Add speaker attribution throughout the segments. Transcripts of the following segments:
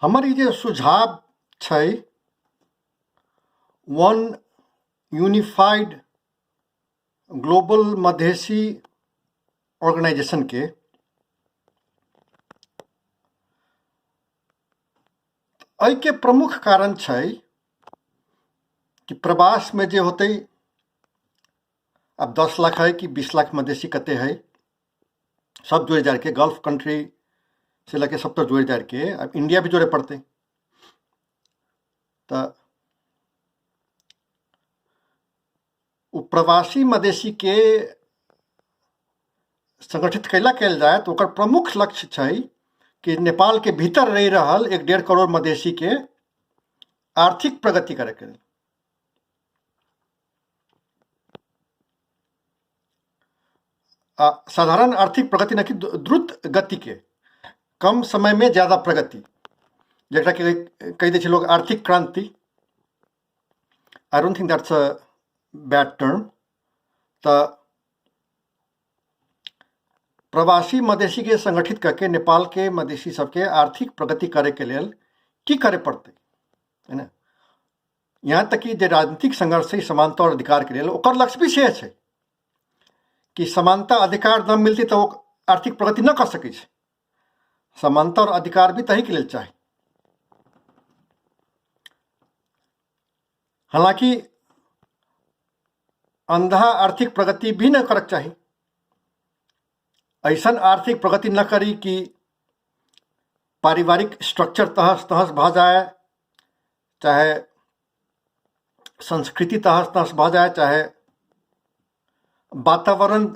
Speaker 1: हमर ई जे सुझाव छै one unified global Madhesi organisation के एहि के प्रमुख कारण छै कि प्रवास में जे होते अब 10 लाख है कि 20 लाख मधेसी कते है सब जोड़ जाड़ के गल्फ कंट्री से लेके सब तो जोड़ जाड़ के अब इंडिया भी जोड़े पड़ते तो प्रवासी मधेसी के संगठित कैला कैल जाए तो ओकर प्रमुख लक्ष्य छै कि नेपाल के भीतर रह रहल 1.5 करोड़ मधेसी के आर्थिक प्रगति करे के साधारण आर्थिक प्रगति न कि द्रुत गति के कम समय में ज्यादा प्रगति जरा कि कह दे लोग आर्थिक क्रांति। I don't think that's a bad term. तो प्रवासी मधेसी के संगठित करके नेपाल के मधेसी सबके आर्थिक प्रगति करे के लेल की करे पड़ते है ना। यहाँ तक कि जे राजनीतिक संघर्ष है समानता और अधिकार के लिए ओकर लक्ष्य भी से है कि समानता अधिकार न मिलती तो वो आर्थिक प्रगति न कर सकै छै। समानता और अधिकार भी तही के लिए चाहे। हालांकि अंधा आर्थिक प्रगति भी न करक चाहिए। ऐसा आर्थिक प्रगति न करी कि पारिवारिक स्ट्रक्चर तहस तहस भ जाए, चाहे संस्कृति तहस तहस भ जाए, चाहे वातावरण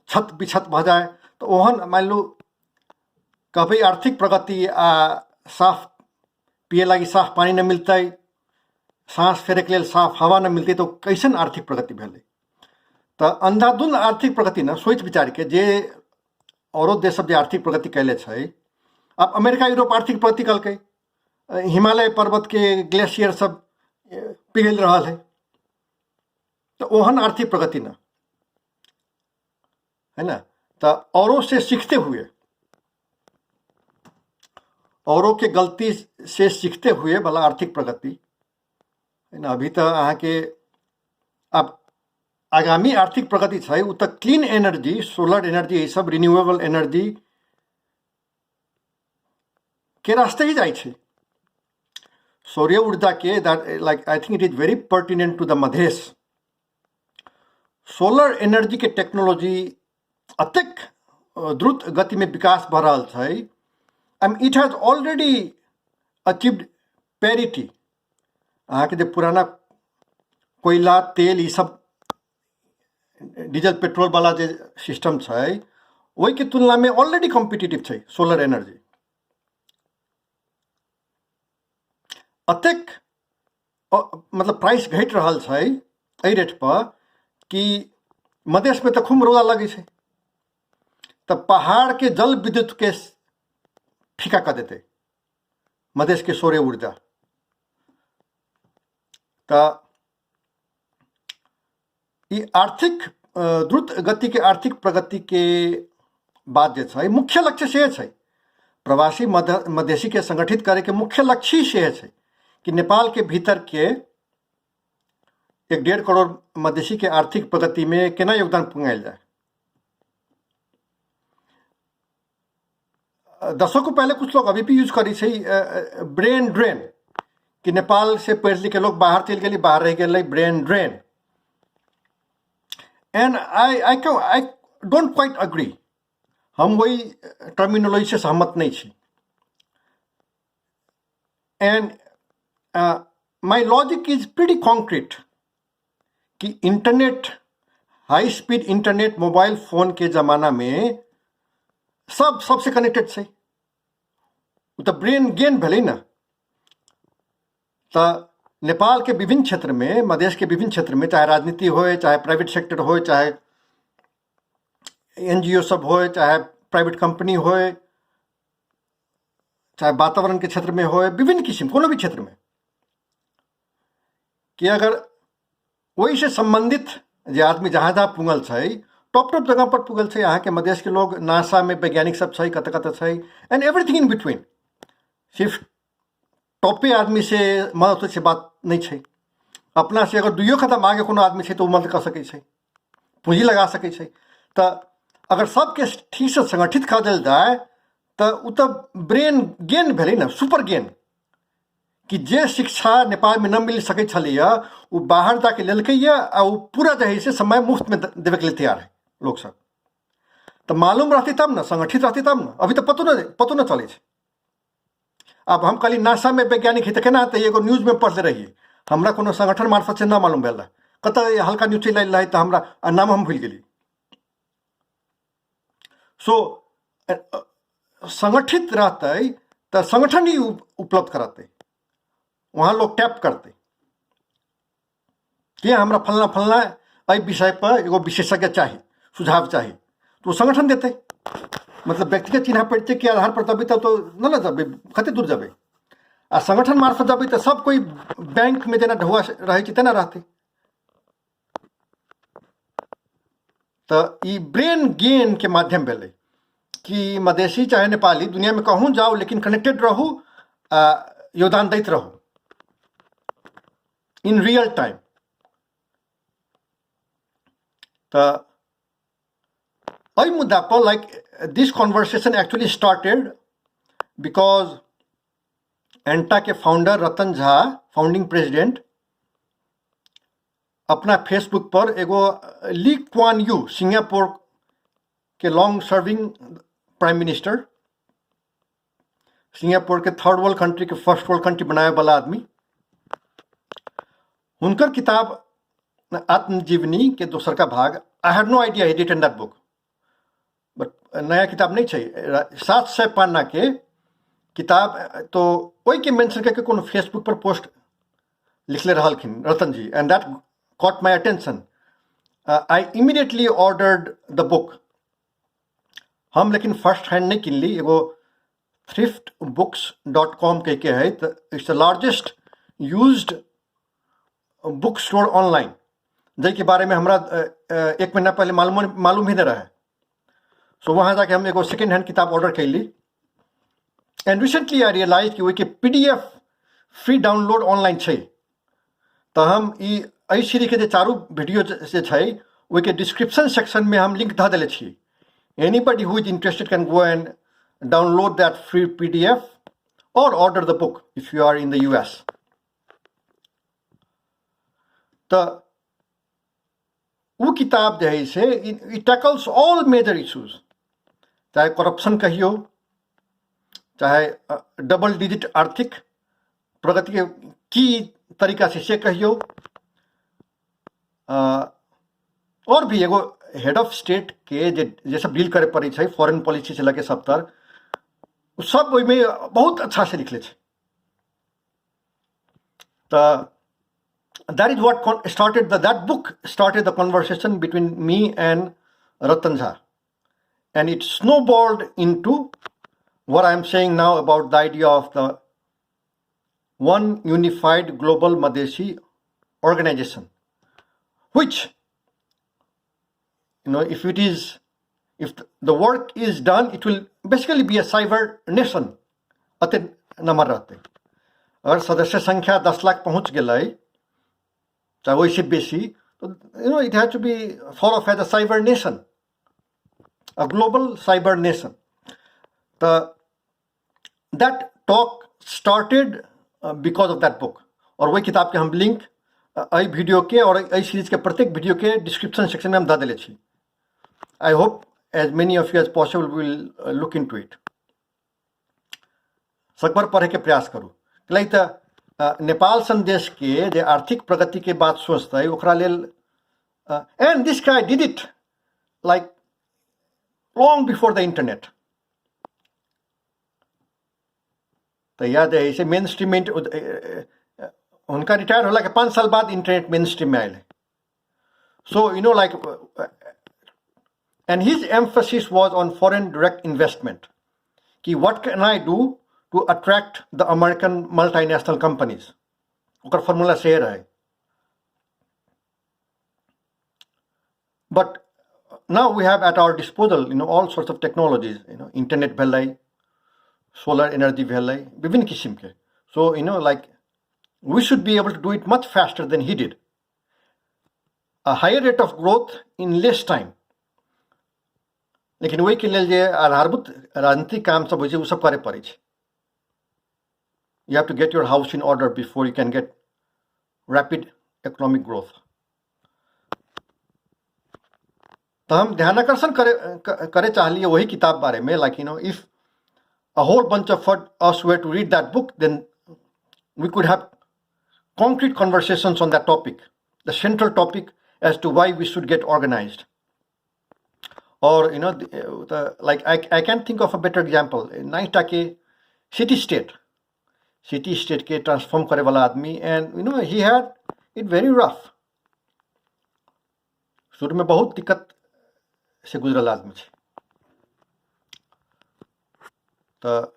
Speaker 1: छत बिछत भ जाए। तो ओहन मान लू कभी आर्थिक प्रगति साफ पिए लगी साफ पानी न मिलते, सांस फेरे के लिए साफ हवा न मिलती तो कैसन आर्थिक प्रगति भेले। तो अंधाधुंध आर्थिक प्रगति न सोच विचार के जे औरो देश सब जे आर्थिक प्रगति कैले छै। अब अमेरिका यूरोप आर्थिक प्रगति कलकै, हिमालय पर्वत के ग्लेशियर सब पिघल रहा है। तो ओहन आर्थिक प्रगति न है ना। तो औरों से सीखते हुए, औरों के गलती से सीखते हुए वाला आर्थिक प्रगति है ना। अभी तो अहाँ के अब आगामी आर्थिक प्रगति है वो तो क्लीन एनर्जी, सोलर एनर्जी, ये सब रिन्यूएबल एनर्जी के रास्ते ही जाए छे। सौर्य ऊर्जा के like I think it is very pertinent to the Madhesh. Solar energy के टेक्नोलॉजी अत्यक द्रुत गति में विकास भ रहल छै and it has already achieved parity. अहाँ के जे पुराना कोयला तेल ये सब डीजल पेट्रोल वाला जे सिस्टम छै वही के तुलना में ऑलरेडी कॉम्पिटिटिव छै सोलर एनर्जी। अत्यक मतलब प्राइस घट रहल छै एहि रेट पर कि मधेश में तो खूब रौदा लगे छै। तो पहाड़ के जल विद्युत के फीका कर देते मधेश के सौर्य ऊर्जा। तो ये आर्थिक द्रुत गति के आर्थिक प्रगति के बाद जे छै मुख्य लक्ष्य से है प्रवासी मधेसी के संगठित करे के मुख्य लक्ष्य ही से है कि नेपाल के भीतर के 1.5 करोड़ मधेसी के आर्थिक प्रगति में केना योगदान पुगायल जाए। दशकों पहले कुछ लोग अभी भी यूज करी छै ब्रेन ड्रेन कि नेपाल से पढ़ लिख के लोग बाहर चल गए, बाहर रह गए, brain drain. And I don't quite agree. हम वही टर्मिनोलॉजी से सहमत नहीं छी। And my logic is pretty concrete कि internet, high speed internet, mobile phone के जमाना में सबसे कनेक्टेड छै। तो ब्रेन गेन भेलै ना। तो नेपाल के विभिन्न क्षेत्र में, मधेश के विभिन्न क्षेत्र में, चाहे राजनीति हो, चाहे प्राइवेट सेक्टर हो, चाहे एनजीओ सब हो, चाहे प्राइवेट कंपनी हो, चाहे वातावरण के क्षेत्र में हो, विभिन्न किस्म कोनो भी क्षेत्र में कि अगर वही से संबंधित जे आदमी जहाँ जहाँ पुगल छै टॉप जगह पर पुगल छै। यहाँ के मधेश के लोग नासा में वैज्ञानिक सब छै, कत कत छै, एंड एवरीथिंग इन बिटवीन। सिर्फ टॉपे आदमी से मदद से बात नहीं छै। अपना से अगर दुइयो कदम आगे कोनो आदमी छै तो मदद कर सकै छै, पूंजी लगा सकै छै। तो अगर सबके ठीक से संगठित कर देल जाए तो उ तो ब्रेन गेन भेलै ना, सुपर गेन, कि जे शिक्षा नेपाल में न मिल सकै छलैया उ बाहर जाके लेलकैया आ उ पूरा जे है से समय मुफ्त में देवे के लिए तैयार है लोग सब। तो मालूम रहती तब ना, संगठित रहती तब ना। अभी तो पतो न चले छै। अब हम कहली नासा में वैज्ञानिक है तो केना तो एगो न्यूज में पढ़ले रहिए, हमरा कोनो संगठन मार्फत से ना मालूम भेल रहा, कतऽ हल्का न्यूज चलि आयल रहे तो हमरा नाम हम भूल गेली। सो संगठित रहते तो संगठन ही उपलब्ध कराते, वहाँ लोग टैप करते कि हमरा फलना फलना एहि विषय पर एगो विशेषज्ञ चाहिए, सुझाव चाहिए, तो संगठन देते। मतलब व्यक्तिगत चिन्ह परिचय के आधार पर जब तो न जब कते दूर जब आ संगठन मार्फत जब तो सब कोई बैंक में जेना ढुआ रहे तेना रहते। तो ई ब्रेन गेन के माध्यम भेलै कि मधेसी चाहे नेपाली दुनिया में कहूँ जाओ लेकिन कनेक्टेड रहू, योगदान दैत रहू इन रियल टाइम। तो एहि मुद्दा पर like this conversation actually started because एंटा के founder Ratan Jha, founding president, अपना फेसबुक पर एगो ली क्वान यू, सिंगापुर के long serving prime minister, Singapore के थर्ड वर्ल्ड कंट्री के फर्स्ट वर्ल्ड कंट्री बनाए वाला आदमी, उनकर किताब आत्मजीवनी के दोसर का भाग, I have no idea he written that book, but नया किताब नहीं चाहिए, 700 पन्ना के किताब। तो वही के मेंशन करके कोनो फेसबुक पर पोस्ट लिखले रहलखिन Ratan ji, and that caught my attention. I immediately ordered the book. हम लेकिन फर्स्ट हैंड नहीं किन ली, एगो thriftbooks.com कह के है, तो it's the largest used book store online, जिसके बारे में हमरा 1 महीना पहले मालूम ही नहीं रहा है। सो वहाँ जाके हम एगो सेकेंड हैंड किताब ऑर्डर कर ली, एंड रिसेंटली आई रियलाइज कि वही PDF फ्री डाउनलोड ऑनलाइन छै। तो हम एहि सीरीज के चारू वीडियो से छै वही के डिस्क्रिप्शन सेक्शन में हम लिंक धा देले छी। Anybody who is interested can go and download that free PDF और order the book if you are in the US। तो वो किताब जो है से it tackles all major issues, चाहे करप्शन कहियो, चाहे डबल डिजिट आर्थिक प्रगति के की तरीका से कहियो, और भी एगो हेड ऑफ स्टेट के जे सब डील करे पड़े छै, फॉरेन पॉलिसी से लगे सब तर, सब ओहि में बहुत अच्छा से लिखले छै। तो that is what started that book started the conversation between me and Ratan Jha, and it snowballed into what I am saying now about the idea of the one unified global Madhesi organization, which, you know, if the work is done, it will basically be a cyber nation. अते number रहते, अगर सदस्य संख्या 10 लाख पहुंच गए चाहे वैसे बेसी, तो it has to be thought of as a cyber nation, a global cyber nation. That talk started because of that book, और वही किताब के हम लिंक आई वीडियो के और आई सीरीज के प्रत्येक वीडियो के डिस्क्रिप्शन सेक्शन में हम दा देले छी। I hope as many of you as possible will look into it, सकभर पढ़े के प्रयास करू। कहीं तो नेपाल सन देश के जे आर्थिक प्रगति के बात सोचते ओकरा लेल, and this guy did it like long before the internet. तो याद है इसे मेन स्ट्रीम में उनका रिटायर होला के 5 साल बाद इंटरनेट मेन स्ट्रीम में आए। So like, and his emphasis was on foreign direct investment, कि what can I do to attract the American multinational companies, ओकर फॉर्मूला से रहे। But now we have at our disposal all sorts of technologies, internet भेलै, solar energy भेलै, विभिन्न किस्म के। So, like, we should be able to do it much faster than he did. A higher rate of growth in less time. लेकिन वही के लेल जे आधारभूत राजनीतिक काम सब होइ छै, उ सब करे पड़ै छै. You have to get your house in order before you can get rapid economic growth. तो हम ध्यान आकर्षण करे चाहलिए वही किताब बारे में. Like, if a whole bunch of us were to read that book, then we could have concrete conversations on that topic, the central topic as to why we should get organized. Or, like, I can't think of a better example. नाइटा के city state के transform करे वाला आदमी, and he had it very rough. शुरू में बहुत दिक्कत से गुजरल आदमी छै. तो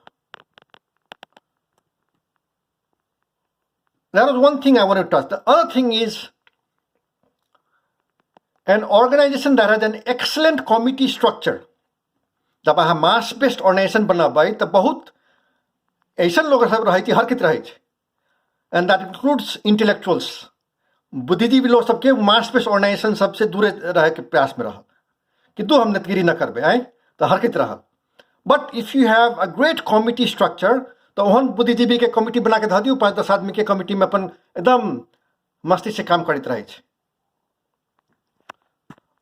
Speaker 1: that was one thing I want to touch. The other thing is an organization that has an excellent committee structure. जब अहाँ मास बेस्ड ऑर्गेनाइजेशन बनाबै तो बहुत ऐसा लोग सब रहे हरकत रहे, एंड दैट इंक्लूड्स इंटेलेक्चुअल्स. बुद्धिजीवी लोग सबके मास बेस्ड ऑर्गेनाइजेशन सबसे दूर रहे के प्रयास में रह कि तू हम नेतगिरी न करबे आए तो हरकत रह. But if you have a great committee structure तो ओहन बुद्धिजीवी के कमिटी बना के ध दियो, 5-10 आदमी के कमिटी में अपन एकदम मस्ती से काम करते रहे.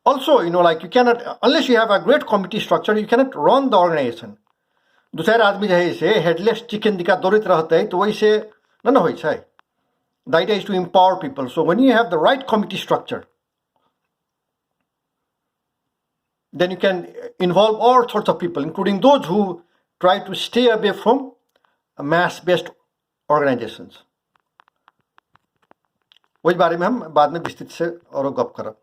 Speaker 1: Also, like, you cannot, unless you have a great committee structure, you cannot run the organization. दूसरे आदमी जो है से हेडलेस चिकन दिखा दौड़ते रहते हैं तो वही से न हो छै. The idea is to empower people. So when you have the right committee structure, then you can involve all sorts of people, including those who try to stay away from mass-based organizations. वही बारे में हम बाद में विस्तृत से और गप करब.